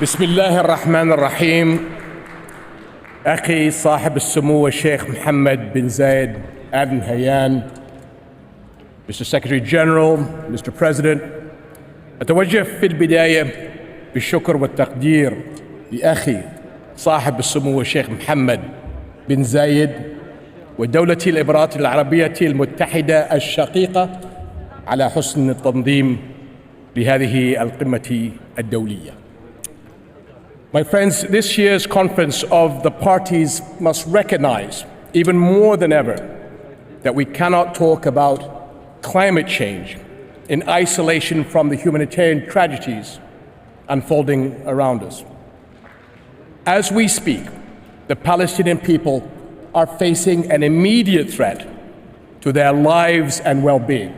بسم الله الرحمن الرحيم. أخي صاحب السمو الشيخ محمد بن زايد آل نهيان، Mr. Secretary General, Mr. President، أتوجه في البداية بالشكر والتقدير لأخي صاحب السمو الشيخ محمد بن زايد ودولة الإمارات العربية المتحدة الشقيقة على حسن التنظيم لهذه القمة الدولية. My friends, this year's conference of the parties must recognize, even more than ever, that we cannot talk about climate change in isolation from the humanitarian tragedies unfolding around us. As we speak, the Palestinian people are facing an immediate threat to their lives and well-being.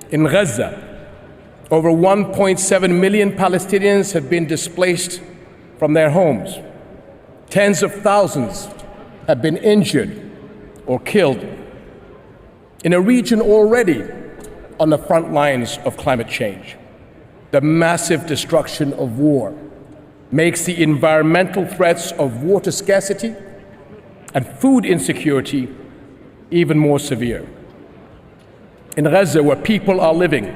In Gaza, over 1.7 million Palestinians have been displaced from their homes. Tens of thousands have been injured or killed in a region already on the front lines of climate change. The massive destruction of war makes the environmental threats of water scarcity and food insecurity even more severe. In Gaza, where people are living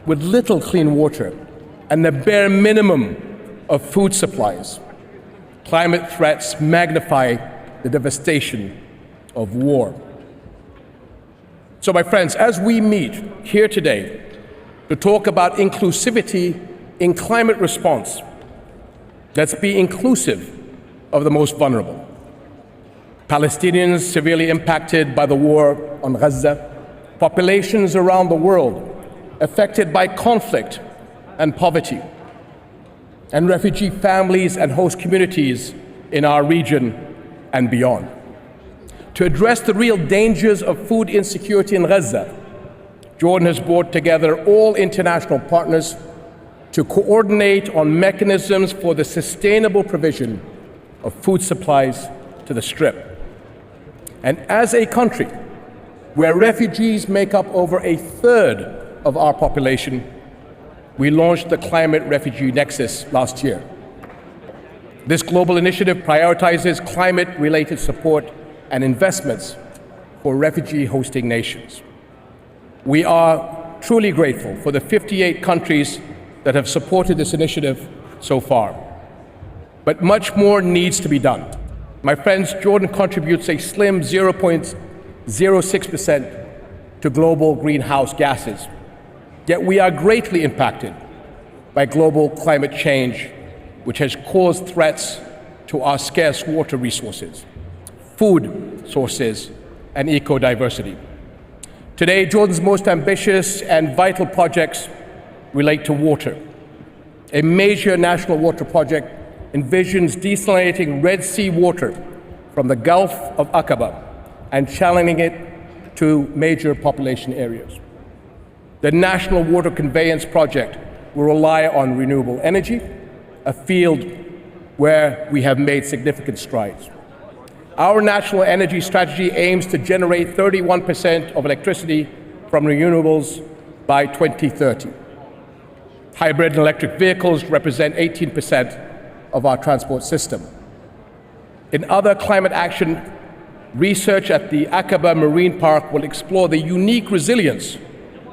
with little clean water and the bare minimum of food supplies, climate threats magnify the devastation of war. So, my friends, as we meet here today to talk about inclusivity in climate response, let's be inclusive of the most vulnerable. Palestinians severely impacted by the war on Gaza, populations around the world affected by conflict and poverty, and refugee families and host communities in our region and beyond. To address the real dangers of food insecurity in Gaza, Jordan has brought together all international partners to coordinate on mechanisms for the sustainable provision of food supplies to the Strip. And as a country where refugees make up over a third of our population, we launched the Climate Refugee Nexus last year. This global initiative prioritizes climate-related support and investments for refugee-hosting nations. We are truly grateful for the 58 countries that have supported this initiative so far. But much more needs to be done. My friends, Jordan contributes a slim 0.06% to global greenhouse gases. Yet we are greatly impacted by global climate change, which has caused threats to our scarce water resources, food sources, and eco-diversity. Today, Jordan's most ambitious and vital projects relate to water. A major national water project envisions desalinating Red Sea water from the Gulf of Aqaba and channeling it to major population areas. The National Water Conveyance Project will rely on renewable energy, a field where we have made significant strides. Our national energy strategy aims to generate 31% of electricity from renewables by 2030. Hybrid and electric vehicles represent 18% of our transport system. In other climate action, research at the Aqaba Marine Park will explore the unique resilience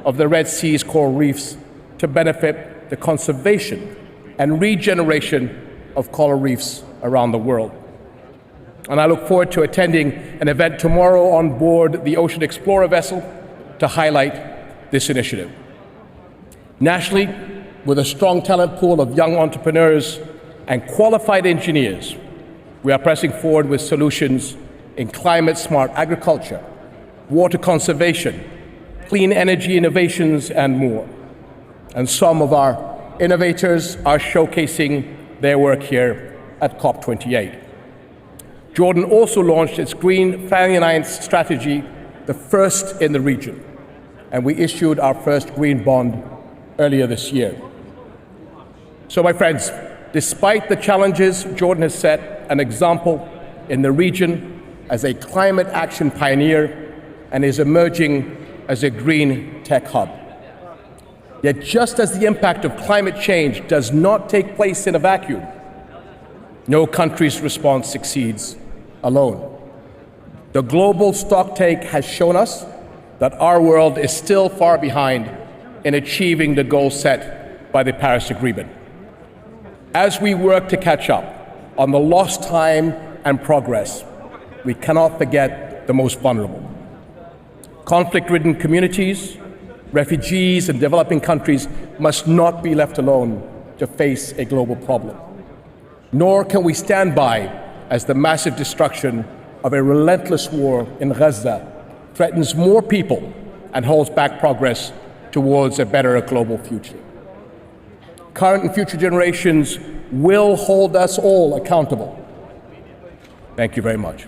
of the Red Sea's coral reefs to benefit the conservation and regeneration of coral reefs around the world. And I look forward to attending an event tomorrow on board the Ocean Explorer vessel to highlight this initiative. Nationally, with a strong talent pool of young entrepreneurs and qualified engineers, we are pressing forward with solutions in climate-smart agriculture, water conservation, clean energy innovations, and more. And some of our innovators are showcasing their work here at COP28. Jordan also launched its Green Finance strategy, the first in the region, and we issued our first green bond earlier this year. So, my friends, despite the challenges, Jordan has set an example in the region as a climate action pioneer and is emerging as a green tech hub. Yet just as the impact of climate change does not take place in a vacuum, no country's response succeeds alone. The global stocktake has shown us that our world is still far behind in achieving the goals set by the Paris Agreement. As we work to catch up on the lost time and progress, we cannot forget the most vulnerable. Conflict-ridden communities, refugees, and developing countries must not be left alone to face a global problem. Nor can we stand by as the massive destruction of a relentless war in Gaza threatens more people and holds back progress towards a better global future. Current and future generations will hold us all accountable. Thank you very much.